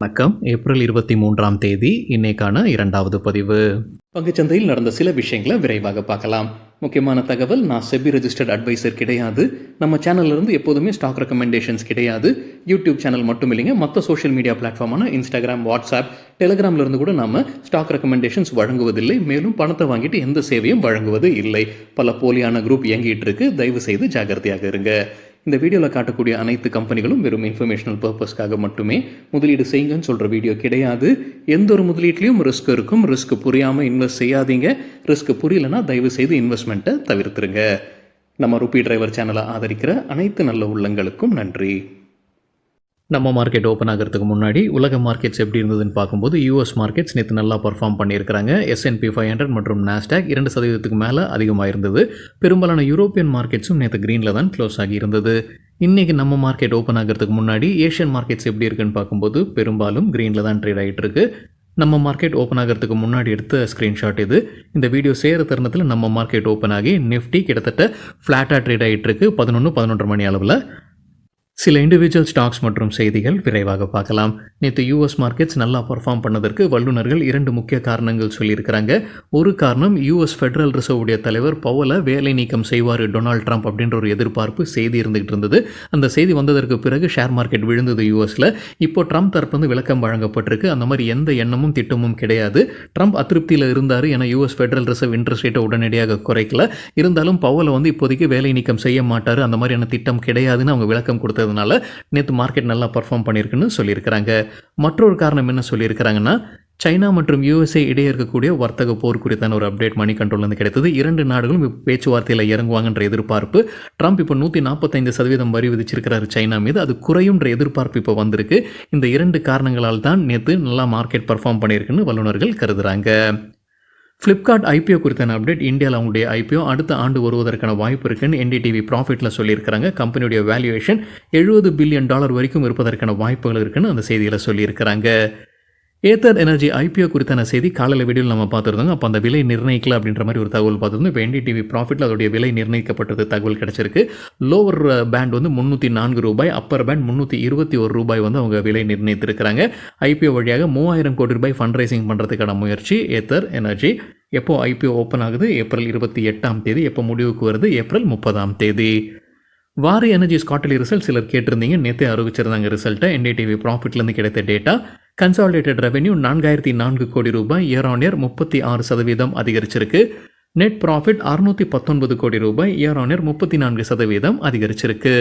வணக்கம். ஏப்ரல் 23ஆம் தேதி இன்னைக்கான 2வது பதிவு. பங்குச்சந்தையில் நடந்த சில விஷயங்களை விரைவாக பார்க்கலாம். முக்கியமான தகவல், நான் செபி ரெஜிஸ்டர்ட் அட்வைசர் கிடையாது. நம்ம சேனல்ல இருந்து எப்போதுமே ஸ்டாக் ரெக்கமெண்டேஷன்ஸ் கிடையாது. யூடியூப் சேனல் மட்டும் இல்லைங்க, மற்ற சோஷியல் மீடியா பிளாட்ஃபார்மான இன்ஸ்டாகிராம், வாட்ஸ்அப், டெலிகிராம்ல இருந்து கூட நாம ஸ்டாக் ரெக்கமெண்டேஷன்ஸ் வழங்குவதில்லை. மேலும் பணத்தை வாங்கிட்டு எந்த சேவையும் வழங்குவது இல்லை. பல போலியான குரூப் இயங்கிட்டு இருக்கு. தயவு செய்து ஜாகிரதையாக இருங்க. இந்த வீடியோவில் காட்டக்கூடிய அனைத்து கம்பெனிகளும் வெறும் இன்ஃபர்மேஷனல் பர்பஸ்க்காக மட்டுமே முதலீடு செய்யுங்கன்னு சொல்கிற வீடியோ கிடையாது. எந்த ஒரு முதலீட்லையும் ரிஸ்க் இருக்கும். ரிஸ்க் புரியாமல் இன்வெஸ்ட் செய்யாதீங்க. ரிஸ்க் புரியலன்னா தயவு செய்து இன்வெஸ்ட்மெண்ட்டை தவிர்த்துருங்க. நம்ம ருபி டிரைவர் சேனலை ஆதரிக்கிற அனைத்து நல்ல உள்ளங்களுக்கும் நன்றி. நம்ம மார்க்கெட் ஓப்பன் ஆகிறதுக்கு முன்னாடி உலக மார்க்கெட்ஸ் எப்படி இருந்ததுன்னு பார்க்கும்போது யூஎஸ் மார்க்கெட்ஸ் நேற்று நல்லா பர்ஃபார்ம் பண்ணியிருக்கிறாங்க. S&P 500 மற்றும் நாஸ்டாக் 2% மேலே அதிகமாக இருந்தது. பெரும்பாலான யூரோப்பியன் மார்க்கெட்ஸும் நேற்று க்ரீனில் தான் க்ளோஸ் ஆகி இருந்தது. இன்றைக்கி நம்ம மார்க்கெட் ஓப்பன் ஆகிறதுக்கு முன்னாடி ஏஷியன் மார்க்கெட்ஸ் எப்படி இருக்குன்னு பார்க்கும்போது பெரும்பாலும் க்ரீனில் தான் ட்ரேட் ஆகிட்டு இருக்கு. நம்ம மார்க்கெட் ஓப்பன் ஆகிறதுக்கு முன்னாடி எடுத்த ஸ்க்ரீன்ஷாட் இது. இந்த வீடியோ சேர தருணத்தில் நம்ம மார்க்கெட் ஓப்பன் ஆகி நிஃப்டி கிட்டத்தட்ட ஃப்ளாட்டாக ட்ரேட் ஆகிட்டு இருக்கு 11-11:30 மணி அளவில். சில இண்டிவிஜுவல் ஸ்டாக்ஸ் மற்றும் செய்திகள் விரைவாக பார்க்கலாம். நேற்று யூஎஸ் மார்க்கெட்ஸ் நல்லா பர்ஃபார்ம் பண்ணதற்கு வல்லுநர்கள் 2 முக்கிய காரணங்கள் சொல்லியிருக்கிறாங்க. ஒரு காரணம், யூஎஸ் ஃபெடரல் ரிசர்வுடைய தலைவர் பவலை வேலை நீக்கம் செய்வார் டொனால்ட் ட்ரம்ப் அப்படின்ற ஒரு எதிர்பார்ப்பு செய்தி இருந்துகிட்டு இருந்தது. அந்த செய்தி வந்ததற்கு பிறகு ஷேர் மார்க்கெட் விழுந்தது யூஎஸில். இப்போ ட்ரம்ப் தரப்பு விளக்கம் வழங்கப்பட்டிருக்கு. அந்த மாதிரி எந்த எண்ணமும் திட்டமும் கிடையாது. ட்ரம்ப் அதிருப்தியில் இருந்தார். ஏன்னா யூஎஸ் ஃபெடரல் ரிசர்வ் இன்ட்ரெஸ்ட் ரேட்டை உடனடியாக குறைக்கல. இருந்தாலும் பவலை இப்போதைக்கு வேலை நீக்கம் செய்ய மாட்டார், அந்த மாதிரியான திட்டம் கிடையாதுன்னு அவங்க விளக்கம் கொடுத்தது. நேற்று மார்க்கெட் நல்லா பர்ஃபார்ம் பண்ணியிருக்குன்னு சொல்லியிருக்கிறாங்க. மற்றொரு காரணம் என்ன சொல்லியிருக்கிறாங்கன்னா, சைனா மற்றும் USA இடையே இருக்கக்கூடிய வர்த்தக போர் குறித்தான ஒரு அப்டேட் மணி கண்ட்ரோல்லேருந்து கிடைத்தது. 2 நாடுகளும் பேச்சுவார்த்தையில் இறங்குவாங்கன்ற எதிர்பார்ப்பு. ட்ரம்ப் இப்போ 145% வரி விதிச்சிருக்கிறாரு சைனா மீது. அது குறையும்ன்ற எதிர்பார்ப்பு இப்போ வந்திருக்கு. இந்த 2 காரணங்களால் தான் நேற்று நல்லா மார்க்கெட் பர்ஃபார்ம் பண்ணியிருக்குன்னு வல்லுநர்கள் கருதுறாங்க. ஃப்ளிப்கார்ட் IPO குறித்தான அப்டேட். இந்தியாவில் அவங்களுடைய IPO அடுத்த ஆண்டு வருவதற்கான வாய்ப்பு இருக்குன்னு NDTV ப்ராஃபிட்டில் சொல்லியிருக்கிறாங்க. கம்பெனியுடைய வேல்யூவேஷன் $70 பில்லியன் வரைக்கும் இருப்பதற்கான வாய்ப்புகள் இருக்குன்னு அந்த செய்தியில் சொல்லியிருக்கிறாங்க. ஏத்தர் எனர்ஜி IPO குறித்தான செய்தி காலையில் வீடியோவில் நம்ம பார்த்துருந்தோங்க. அப்போ அந்த விலை நிர்ணயிக்கல அப்படின்ற மாதிரி ஒரு தகவல் பார்த்துருந்தோம். இப்போ NDTV ப்ராஃபிட்டில் அதோடைய விலை நிர்ணயிக்கப்பட்டது தகவல் கிடச்சிருக்கு. லோவர் பேண்ட் $304, அப்பர் பேண்ட் $321 அவங்க விலை நிர்ணயித்திருக்கிறாங்க. IPO வழியாக 3000 கோடி ரூபாய் ஃபண்ட் ரைசிங் பண்ணுறதுக்கான முயற்சி ஏத்தர் எனர்ஜி. எப்போ IPO ஓப்பன் ஆகுது? ஏப்ரல் 28ஆம் தேதி. எப்போ முடிவுக்கு வருது? ஏப்ரல் 30ஆம் தேதி. வாரி எனர்ஜிஸ் குவார்ட்டர்லி ரிசல்ட் சிலர் கேட்டிருந்தீங்க. நேற்றே அறிவிச்சிருந்தாங்க ரிசல்ட்டை. NDTV ப்ராஃபிட்லேருந்து கிடைத்த டேட்டா. கன்சாலிடேட்டட் ரெவென்யூ 4004 கோடி ரூபாய், இயர் ஆன் இயர் 36% அதிகரிச்சிருக்கு. நெட் ப்ராஃபிட் 619 கோடி ரூபாய், இயர் ஆன் இயர் 34% அதிகரிச்சிருக்கு.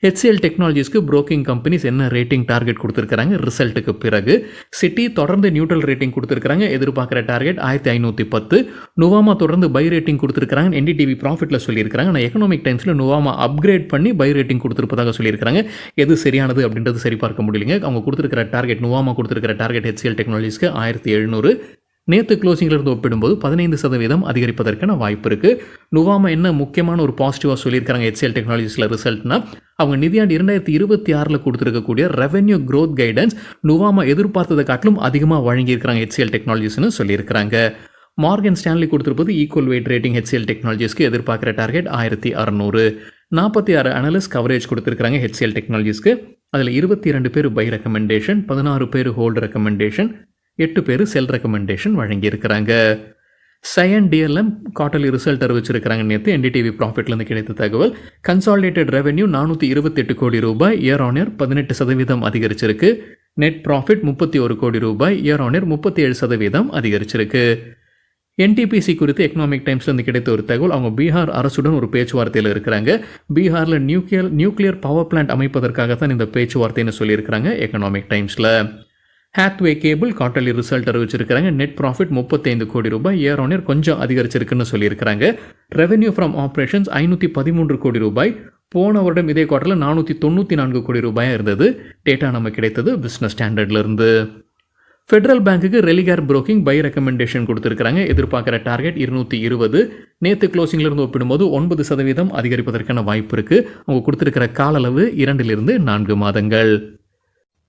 HCL டெக்னாலஜிஸ்க்கு புரோக்கிங் கம்பெனிஸ் என்ன ரேட்டிங் டார்கெட் கொடுத்துருக்காங்க ரிசல்ட்டுக்கு பிறகு? சிட்டி தொடர்ந்து நியூட்ரல் ரேட்டிங் கொடுத்துருக்காங்க. எதிர்பார்க்குற டார்கெட் 1510. நுவாமா தொடர்ந்து பை ரேட்டிங் கொடுத்துருக்காங்க. NDTV ப்ராஃபிட்டில் சொல்லியிருக்காங்க. நான் எக்கனாமிக் டைம்ஸில் நுவாமா அப்கிரேட் பண்ணி பை ரேட்டிங் கொடுத்துருப்பதாக சொல்லியிருக்காங்க. எது சரியானது அப்படின்றது சரி பார்க்க முடியலைங்க. அவங்க கொடுத்துருக்கிற டார்கெட், நுவாமா கொடுத்துருக்கிற டார்கெட் HCL டெக்னாலஜிஸ்க்கு 1700. நேற்று க்ளோசிங்கிலிருந்து ஒப்பிடும்போது 15% அதிகரிப்பதற்கான வாய்ப்பு இருக்குது. நுவாமா என்ன முக்கியமான ஒரு பாசிட்டிவாக சொல்லியிருக்காங்க HCL டெக்னாலஜிஸில் ரிசல்ட்னா, அவங்க நிதியாண்டு 2026 கொடுத்துருக்கக்கூடிய ரெவென்யூ க்ரோத் கைடன்ஸ் நுவாமா எதிர்பார்த்ததை காட்டிலும் அதிகமாக வழங்கியிருக்கிறாங்க HCL டெக்னாலஜிஸ்னு சொல்லியிருக்கிறாங்க. மார்கன் ஸ்டான்லி கொடுத்துருப்பது ஈக்குவல் வெயிட் ரேட்டிங் HCL டெக்னாலஜிஸ்க்கு. எதிர்பார்க்குற டார்கெட் 1600. 46 அனலிஸ்ட் கவரேஜ் கொடுத்துருக்காங்க HCL டெக்னாலஜிஸ்க்கு. அதில் 22 பேர் பை ரெக்கமெண்டேஷன், 16 பேர் ஹோல்டு ரெக்கமெண்டேஷன், 8 பேர் செல் ரெக்கமெண்டேஷன் வழங்கியிருக்கிறாங்க. சயன் DLM குவார்ட்டர்லி ரிசல்ட் அறிவிச்சிருக்கிறாங்க. நேற்று NDTV ப்ராஃபிட்லேருந்து கிடைத்த தகவல். கன்சாலிடேட்டட் ரெவென்யூ 428 கோடி ரூபாய், இயர் ஆன் இயர் 18% அதிகரிச்சிருக்கு. நெட் ப்ராஃபிட் 31 கோடி ரூபாய், இயர் ஆன் இயர் 37% அதிகரிச்சிருக்கு. NTPC குறித்து எக்கனாமிக் டைம்ஸ்லேருந்து கிடைத்த ஒரு தகவல். அவங்க பீகார் அரசுடன் ஒரு பேச்சுவார்த்தையில் இருக்கிறாங்க. பீகாரில் நியூக்ளியர் பவர் பிளான்ட் அமைப்பதற்காகத்தான் இந்த பேச்சுவார்த்தைன்னு சொல்லியிருக்கிறாங்க எக்கனாமிக் டைம்ஸில். ஹேத்வே கேபிள் குவார்ட்டர்லி ரிசல்ட் அறிவிச்சிருக்கிறாங்க. நெட் ப்ராஃபிட் 35 கோடி ரூபாய், இயர் ஆன் இயர் கொஞ்சம் அதிகரிச்சிருக்குன்னு சொல்லியிருக்கிறாங்க. ரெவென்யூ ஃப்ரம் ஆப்ரேஷன்ஸ் 513 கோடி ரூபாய். போன வருடம் இதே குவார்ட்டரில் 494 கோடி ரூபாயாக இருந்தது. டேட்டா நமக்கு கிடைத்தது பிஸ்னஸ் ஸ்டாண்டர்ட்லேருந்து. ஃபெடரல் பேங்க்குக்கு ரெலிகார் புரோக்கிங் பை ரெக்கமெண்டேஷன் கொடுத்துருக்காங்க. எதிர்பார்க்குற டார்கெட் 220. நேற்று க்ளோசிங்கிலிருந்து ஒப்பிடும்போது 9% அதிகரிப்பதற்கான வாய்ப்பு இருக்குது. அவங்க கொடுத்துருக்கிற கால அளவு 2-4 மாதங்கள்.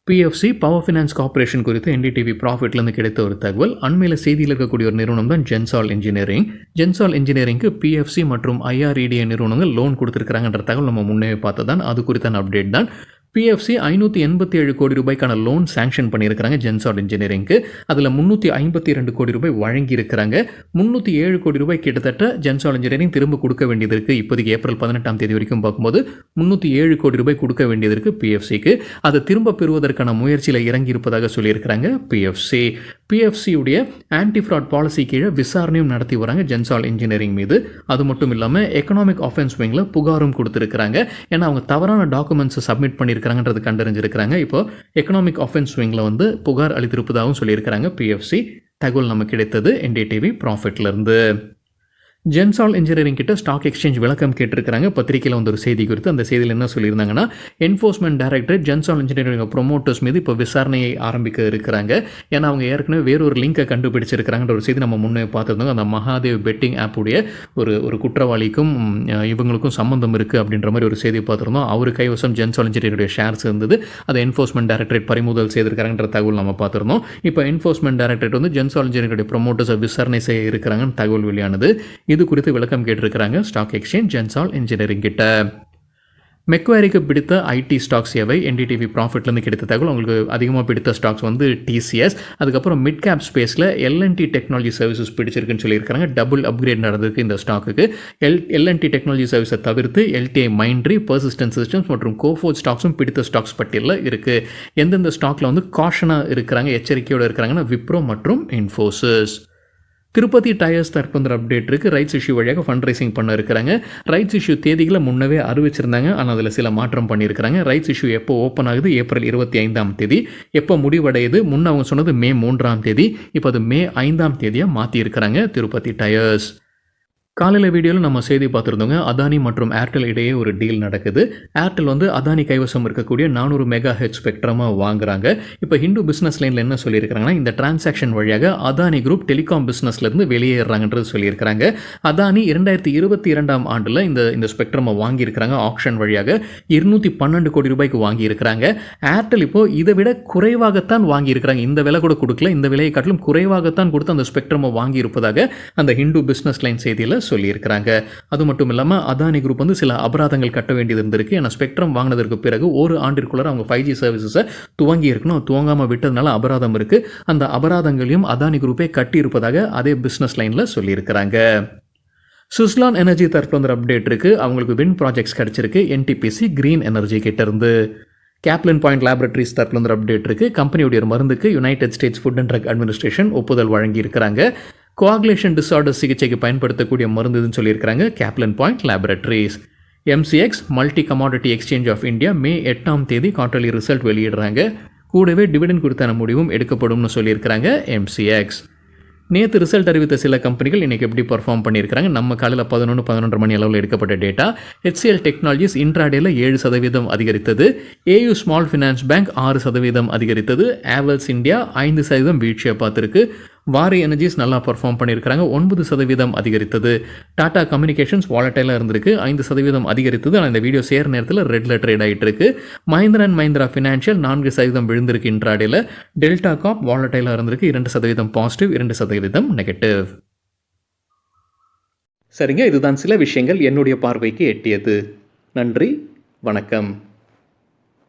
PFC பவர் ஃபினான்ஸ் கார்பரேஷன் குறித்து NDTV ப்ராஃபிட்லேருந்து கிடைத்த ஒரு தகவல். அண்மையில் செய்தியில் இருக்கக்கூடிய ஒரு நிறுவனம் தான் ஜென்சால் இன்ஜினியரிங். ஜென்சால் இன்ஜினியரிங்க்கு PFC மற்றும் IREDA நிறுவனங்கள் லோன் கொடுத்துருக்காங்கன்ற தகவல் நம்ம முன்னே பார்த்ததான். அது குறித்தான அப்டேட் தான். பிஎஃப்சி 587 கோடி ரூபாய்க்கான லோன் சாங்ஷன் பண்ணியிருக்கிறாங்க ஜென்சால் இன்ஜினியரிங்க்கு. அதில் 352 கோடி ரூபாய் வழங்கியிருக்கிறாங்க. 307 கோடி ரூபாய் கிட்டத்தட்ட ஜென்சால் இன்ஜினியரிங் திரும்ப கொடுக்க வேண்டியது இருக்குது. இப்போதைக்கு ஏப்ரல் 18ஆம் தேதி வரைக்கும் பார்க்கும்போது 307 கோடி ரூபாய் கொடுக்க வேண்டியது இருக்குது பிஎஃப்சிக்கு. அதை திரும்ப பெறுவதற்கான முயற்சியில் இறங்கி இருப்பதாக சொல்லியிருக்கிறாங்க பிஎஃப்சி. பிஎஃப்சியுடைய ஆன்டி ஃப்ராட் பாலிசி கீழே விசாரணையும் நடத்தி வராங்க ஜென்சால் இன்ஜினியரிங் மீது. அது மட்டும் இல்லாமல் எக்கனாமிக் ஆஃபென்ஸ் விங்கில் புகாரும் கொடுத்துருக்கிறாங்க. ஏன்னா அவங்க தவறான டாக்குமெண்ட்ஸை சப்மிட் பண்ணியிருக்கிறாங்கன்றது கண்டறிஞ்சிருக்கிறாங்க. இப்போ எக்கனாமிக் ஆஃபென்ஸ் விங்கில் வந்து புகார் அளித்திருப்பதாகவும் சொல்லியிருக்கிறாங்க பிஎஃப்சி. தகவல் நமக்கு கிடைத்தது என்டிடிவி ப்ராஃபிட்லேருந்து. ஜென்சால் இன்ஜினியரிங் கிட்ட ஸ்டாக் எக்ஸ்சேஞ்ச் விளக்கம் கேட்டிருக்கிறாங்க. பத்திரிகையில் வந்து ஒரு செய்தி குறித்து அந்த செய்தியில் என்ன சொல்லியிருந்தாங்கன்னா, enforcement directorate Gensol engineering promoters மீது இப்போ விசாரணையை ஆரம்பிக்க இருக்கிறாங்க. ஏன்னா அவங்க ஏற்கனவே வேறொரு லிங்கை கண்டுபிடிச்சிருக்கிறாங்கன்ற ஒரு செய்தி நம்ம முன்னே பார்த்துருந்தோம். அந்த மகாதேவ் பெட்டிங் ஆப்புடைய ஒரு குற்றவாளிக்கும் இவங்களுக்கும் சம்மந்தம் இருக்குது அப்படின்ற மாதிரி ஒரு செய்தி பார்த்துருந்தோம். அவர் கைவசம் ஜென்சால் இன்ஜினியரிங் ஷேர்ஸ் இருந்தது. அதை என்ஃபோர்ஸ்மெண்ட் டைரக்டரேட் பறிமுதல் செய்திருக்காங்கன்ற தகவல் நம்ம பார்த்துருந்தோம். இப்போ என்ஃபோர்ஸ்மெண்ட் டைரக்டரேட் வந்து ஜென்சால் இன்ஜினியரிங் ப்ரொமோட்டர்ஸை விசாரணை செய்ய இருக்கிறாங்கன்னு தகவல் வெளியானது. இது குறித்து விளக்கம் கேட்டிருக்கிறாங்க ஸ்டாக் எக்ஸ்சேஞ்ச் ஜென்சால் இன்ஜினியரிங் கிட்ட. மெக்வாரிக்கு பிடித்த ஐடி ஸ்டாக்ஸ் எவை? என்டிடிவி ப்ராஃபிட்லேருந்து கிடைத்த தகவல். உங்களுக்கு அதிகமாக பிடித்த ஸ்டாக்ஸ் வந்து டிசிஎஸ். அதுக்கப்புறம் மிட் கேப் ஸ்பேஸில் எல்என்டி டெக்னாலஜி சர்வீசஸ் பிடிச்சிருக்குன்னு சொல்லியிருக்காங்க. டபுள் அப்கிரேட் நடந்திருக்கு இந்த ஸ்டாக்குக்கு. எல்என்டி டெக்னாலஜி சர்வீஸை தவிர்த்து எல்டிஐ மைண்ட்ரி, பர்சிஸ்டன்ட் சிஸ்டம்ஸ் மற்றும் கோஃபோர்ட் ஸ்டாக்ஸும் பிடித்த ஸ்டாக்ஸ் பட்டியலில் இருக்குது. எந்தெந்த ஸ்டாக்கில் வந்து காஷனாக இருக்கிறாங்க, எச்சரிக்கையோடு இருக்கிறாங்கன்னா விப்ரோ மற்றும் இன்ஃபோசிஸ். திருப்பதி டயர்ஸ் தற்போது அப்டேட் இருக்குது. ரைட்ஸ் இஷ்யூ வழியாக ஃபண்ட் ரைசிங் பண்ண இருக்கிறாங்க. ரைட்ஸ் இஷ்யூ தேதிகளை முன்னவே அறிவிச்சிருந்தாங்க. ஆனால் அதில் சில மாற்றம் பண்ணியிருக்கிறாங்க. ரைட்ஸ் இஷ்யூ எப்போ ஓப்பன் ஆகுது? ஏப்ரல் 25ஆம் தேதி. எப்போ முடிவடையுது? முன்ன அவங்க சொன்னது மே 3ஆம் தேதி. இப்போ அது மே 5ஆம் தேதியாக மாற்றியிருக்கிறாங்க திருப்பதி டயர்ஸ். காலையில் வீடியோவில் நம்ம செய்தி பார்த்துருந்தோங்க. அதானி மற்றும் ஏர்டெல் இடையே ஒரு டீல் நடக்குது. ஏர்டெல் வந்து அதானி கைவசம் இருக்கக்கூடிய 400 மெகா ஹெச் ஸ்பெக்ட்ரமாக வாங்குறாங்க. இப்போ ஹிந்து பிஸ்னஸ் லைனில் என்ன சொல்லியிருக்கிறாங்கன்னா, இந்த டிரான்சாக்ஷன் வழியாக அதானி குரூப் டெலிகாம் பிஸ்னஸ்லேருந்து வெளியேறாங்கன்றது சொல்லியிருக்கிறாங்க. அதானி 2022ஆம் ஆண்டில் இந்த ஸ்பெக்ட்ரமை வாங்கியிருக்கிறாங்க. ஆக்ஷன் வழியாக 212 கோடி ரூபாய்க்கு வாங்கியிருக்கிறாங்க. ஏர்டெல் இப்போது இதை விட குறைவாகத்தான் வாங்கியிருக்கிறாங்க. இந்த விலை கூட கொடுக்கல, இந்த விலையை காட்டிலும் குறைவாகத்தான் கொடுத்து அந்த ஸ்பெக்ட்ரமை வாங்கியிருப்பதாக அந்த ஹிந்து பிஸ்னஸ் லைன் செய்தியில் சொல்லியிருக்கிறாங்க. அது மட்டும் இல்லாமல் அதானி குரூப் வந்து சில அபராதங்கள் கட்ட வேண்டியது இருந்திருக்கு. ஏன்னா ஸ்பெக்ட்ரம் வாங்கினதற்கு பிறகு ஒரு ஆண்டிற்குள்ள அவங்க 5G சர்வீசஸை துவங்கி இருக்கணும். துவங்காமல் விட்டதுனால அபராதம் இருக்குது. அந்த அபராதங்களையும் அதானி குரூப்பே கட்டியிருப்பதாக அதே பிஸ்னஸ் லைனில் சொல்லியிருக்கிறாங்க. சுஸ்லான் எனர்ஜி தற்போது அப்டேட் இருக்குது. அவங்களுக்கு வின் ப்ராஜெக்ட்ஸ் கிடச்சிருக்கு என்டிபிசி கிரீன் எனர்ஜி கிட்டேருந்து. கேப்லின் பாயிண்ட் லேபரட்டரிஸ் தற்போது அப்டேட் இருக்குது. கம்பெனியுடைய மருந்துக்கு United States Food and Drug Administration ஒப்புதல் வழங்கியிருக்கிறாங்க. கோஆகுலேஷன் டிஸார்டர் சிகிச்சைக்கு பயன்படுத்தக்கூடிய மருந்துன்னு சொல்லியிருக்கிறாங்க Caplin Point Laboratories. MCX multi commodity exchange of India May 8ஆம் தேதி குவார்ட்டர்லி ரிசல்ட் வெளியிடுறாங்க. கூடவே டிவிடெண்ட் குறித்தான முடிவும் எடுக்கப்படும்னு சொல்லியிருக்கிறாங்க எம்சிஎக்ஸ். நேற்று ரிசல்ட் அறிவித்த சில கம்பெனிகள் இன்றைக்கி எப்படி பர்ஃபார்ம் பண்ணியிருக்கிறாங்க? நம்ம காலையில் 11-11:30 மணி அளவில் எடுக்கப்பட்ட டேட்டா. HCL டெக்னாலஜிஸ் இன்ட்ராடேல 7% அதிகரித்தது. AU ஸ்மால் ஃபினான்ஸ் பேங்க் 6% அதிகரித்தது. ஆவல்ஸ் இந்தியா 5% வீழ்ச்சியை பார்த்துருக்கு. வாரி எனர்ஜிஸ் நல்லா பர்ஃபார்ம் பண்ணியிருக்கிறாங்க, 9% அதிகரித்தது. டாடா கம்யூனிகேஷன்ஸ் வாலட்டைலாக இருந்திருக்கு, 5% அதிகரித்தது. ஆனால் இந்த வீடியோ சேர நேரத்தில் ரெட்டில் ட்ரேட் ஆகிட்டு இருக்கு. மஹிந்திரா அண்ட் மஹிந்திரா ஃபினான்ஷியல் 4% விழுந்திருக்கு இன்ட்ராடேல. டெல்டா காப் வாலட்டைலாக இருந்திருக்கு, 2% பாசிட்டிவ், 2% நெகட்டிவ். சரிங்க, இதுதான் சில விஷயங்கள் என்னுடைய பார்வைக்கு எட்டியது. நன்றி, வணக்கம்.